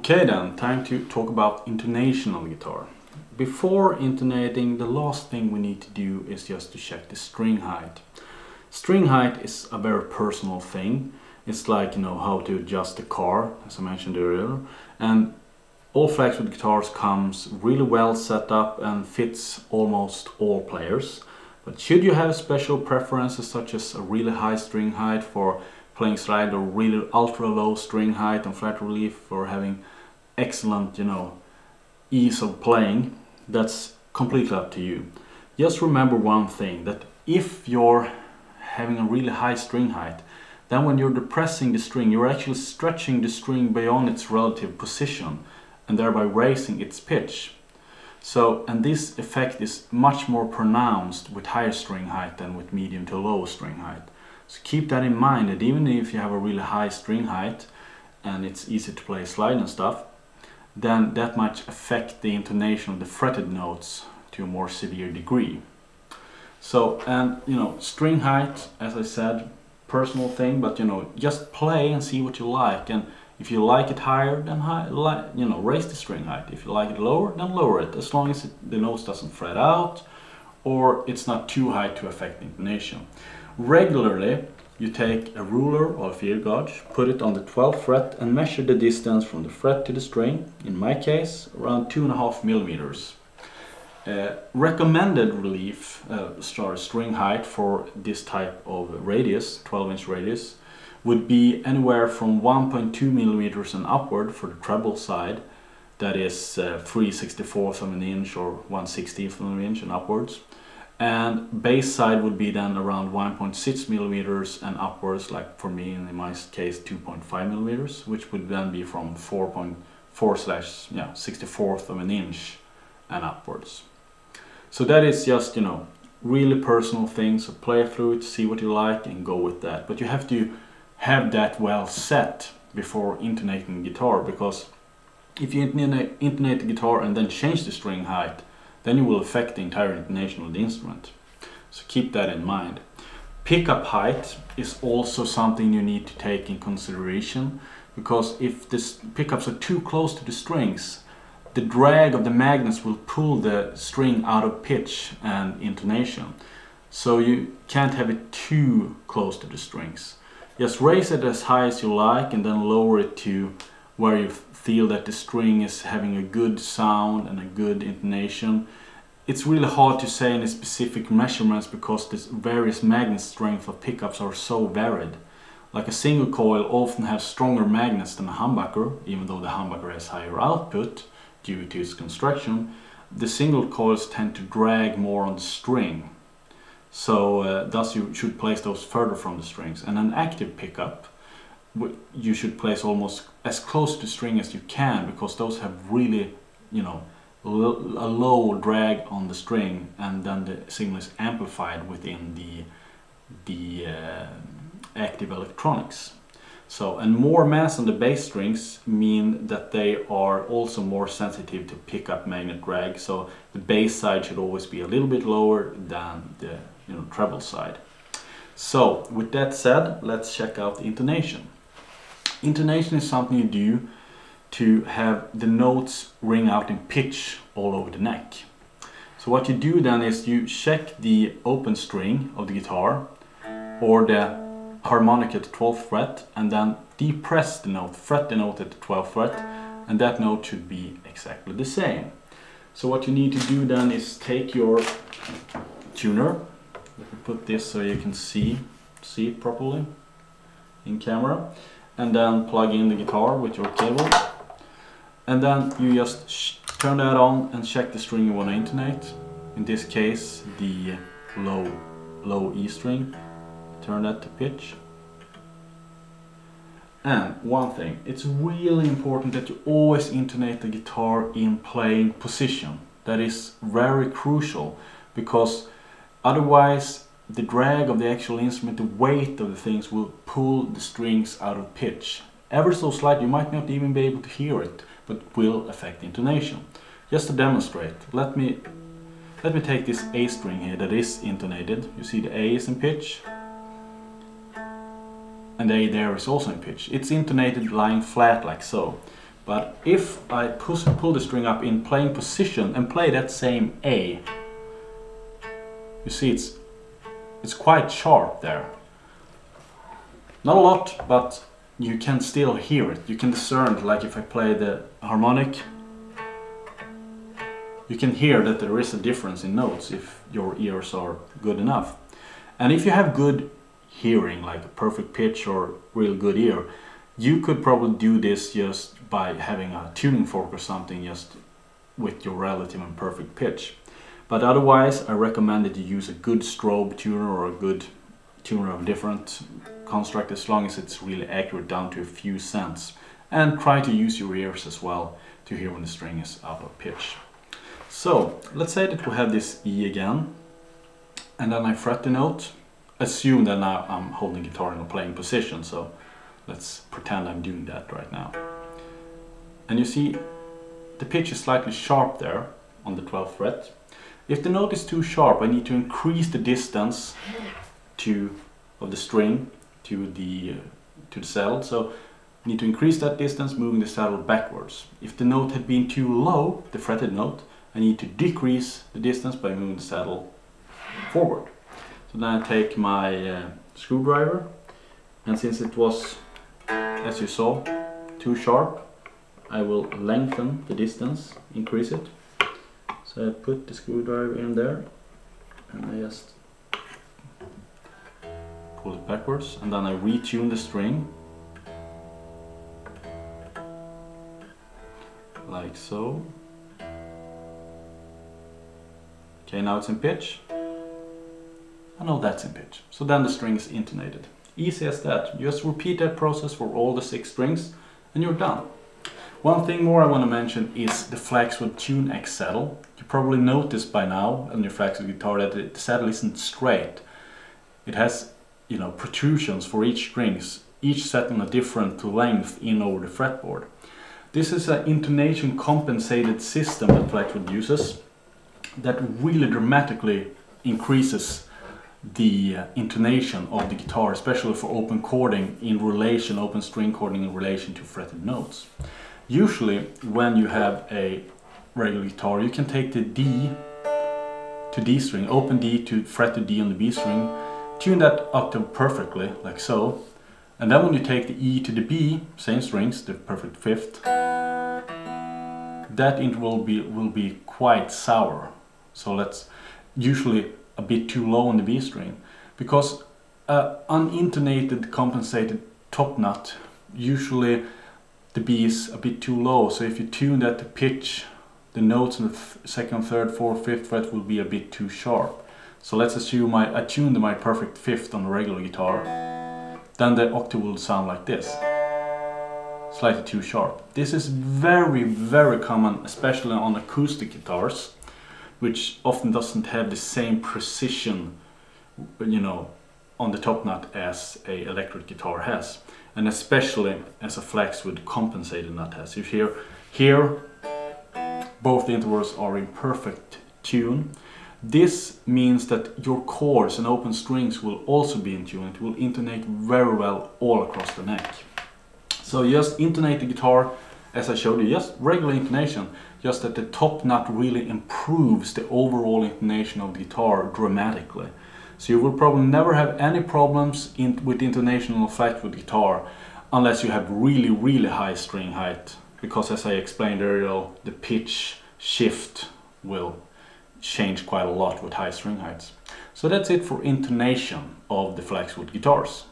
Okay then, time to talk about intonation on the guitar. Before intonating, the last thing we need to do is just to check the string height. String height is a very personal thing. It's like, how to adjust the car, as I mentioned earlier. And all Flaxwood guitars comes really well set up and fits almost all players. But should you have special preferences such as a really high string height for playing slide or really ultra low string height and flat relief or having excellent, ease of playing, that's completely up to you. Just remember one thing, that if you're having a really high string height, then when you're depressing the string, you're actually stretching the string beyond its relative position and thereby raising its pitch. And this effect is much more pronounced with higher string height than with medium to low string height. So keep that in mind, that even if you have a really high string height and it's easy to play slide and stuff, then that might affect the intonation of the fretted notes to a more severe degree. String height, as I said, personal thing, but just play and see what you like. And if you like it higher, then raise the string height. If you like it lower, then lower it, as long as the notes doesn't fret out or it's not too high to affect the intonation. Regularly, you take a ruler or a finger gauge, put it on the 12th fret and measure the distance from the fret to the string, in my case around 2.5 millimeters. Recommended relief string height for this type of radius, 12-inch radius, would be anywhere from 1.2 millimeters and upward for the treble side, that is 3/64 of an inch or 1/16 of an inch and upwards. And bass side would be then around 1.6 millimeters and upwards, like for me in my case 2.5 millimeters, which would then be from 4.4/64 of an inch and upwards. So that is just, really personal things. So play through it, see what you like and go with that. But you have to have that well set before intonating the guitar, because if you intonate the guitar and then change the string height, then you will affect the entire intonation of the instrument. So keep that in mind. Pickup height is also something you need to take in consideration, because if the pickups are too close to the strings, the drag of the magnets will pull the string out of pitch and intonation. So you can't have it too close to the strings. Just raise it as high as you like and then lower it to where you feel that the string is having a good sound and a good intonation. It's really hard to say any specific measurements because the various magnet strength of pickups are so varied. Like a single coil often has stronger magnets than a humbucker, even though the humbucker has higher output due to its construction. The single coils tend to drag more on the string. Thus you should place those further from the strings. And an active pickup, you should place almost as close to the string as you can, because those have really, a low drag on the string, and then the signal is amplified within the active electronics. And more mass on the bass strings mean that they are also more sensitive to pick up magnet drag. So the bass side should always be a little bit lower than the treble side. So with that said, let's check out the intonation. Intonation is something you do to have the notes ring out in pitch all over the neck. So what you do then is you check the open string of the guitar or the harmonic at the 12th fret, and then depress the note, fret the note at the 12th fret, and that note should be exactly the same. So what you need to do then is take your tuner. Let me put this so you can see it properly in camera, and then plug in the guitar with your cable, and then you just turn that on and check the string you want to intonate. In this case the low E string. Turn that to pitch. And one thing, it's really important that you always intonate the guitar in playing position. That is very crucial, because otherwise the drag of the actual instrument, the weight of the things, will pull the strings out of pitch. Ever so slightly, you might not even be able to hear it, but it will affect the intonation. Just to demonstrate, let me take this A string here that is intonated. You see the A is in pitch, and A there is also in pitch. It's intonated lying flat like so. But if I pull the string up in playing position and play that same A, you see it's quite sharp there. Not a lot, but you can still hear it. You can discern, like if I play the harmonic, you can hear that there is a difference in notes if your ears are good enough. And if you have good hearing, like a perfect pitch or real good ear, you could probably do this just by having a tuning fork or something, just with your relative and perfect pitch. But otherwise, I recommend that you use a good strobe tuner or a good tuner of different construct, as long as it's really accurate down to a few cents. And try to use your ears as well to hear when the string is out of pitch. So let's say that we have this E again, and then I fret the note. Assume that now I'm holding the guitar in a playing position, so let's pretend I'm doing that right now. And you see the pitch is slightly sharp there on the 12th fret. If the note is too sharp, I need to increase the distance of the string to the saddle. So I need to increase that distance, moving the saddle backwards. If the note had been too low, the fretted note, I need to decrease the distance by moving the saddle forward. So then I take my screwdriver, and since it was, as you saw, too sharp, I will lengthen the distance, increase it. So I put the screwdriver in there, and I just pull it backwards, and then I retune the string, like so. Okay, now it's in pitch. I know that's in pitch. So then the string is intonated. Easy as that. You just repeat that process for all the 6 strings and you're done. One thing more I want to mention is the Flaxwood Tune X saddle. You probably noticed by now on your Flaxwood guitar that the saddle isn't straight. It has, you know, protrusions for each strings, each set on a different length in over the fretboard. This is an intonation compensated system that Flaxwood uses that really dramatically increases the intonation of the guitar, especially for open chording in relation, open string chording in relation to fretted notes. Usually when you have a regular guitar, you can take the D to D string, open D to fret to D on the B string, tune that octave perfectly, like so, and then when you take the E to the B, same strings, the perfect fifth, that interval will be quite sour. So that's usually a bit too low on the B string, because unintonated compensated top knot, usually the B is a bit too low. So if you tune that to pitch, the notes in the second, third, fourth, fifth fret will be a bit too sharp. So let's assume I tuned my perfect fifth on a regular guitar, then the octave will sound like this, slightly too sharp. This is very, very common, especially on acoustic guitars, which often doesn't have the same precision, you know, on the top knot as a electric guitar has, and especially as a Flaxwood compensated knot has. You hear here, both the intervals are in perfect tune. This means that your chords and open strings will also be in tune. It will intonate very well all across the neck. So just intonate the guitar as I showed you, just regular intonation, just that the top knot really improves the overall intonation of the guitar dramatically. So you will probably never have any problems with intonation on a Flaxwood guitar unless you have really, really high string height, because as I explained earlier, the pitch shift will change quite a lot with high string heights. So that's it for intonation of the Flaxwood guitars.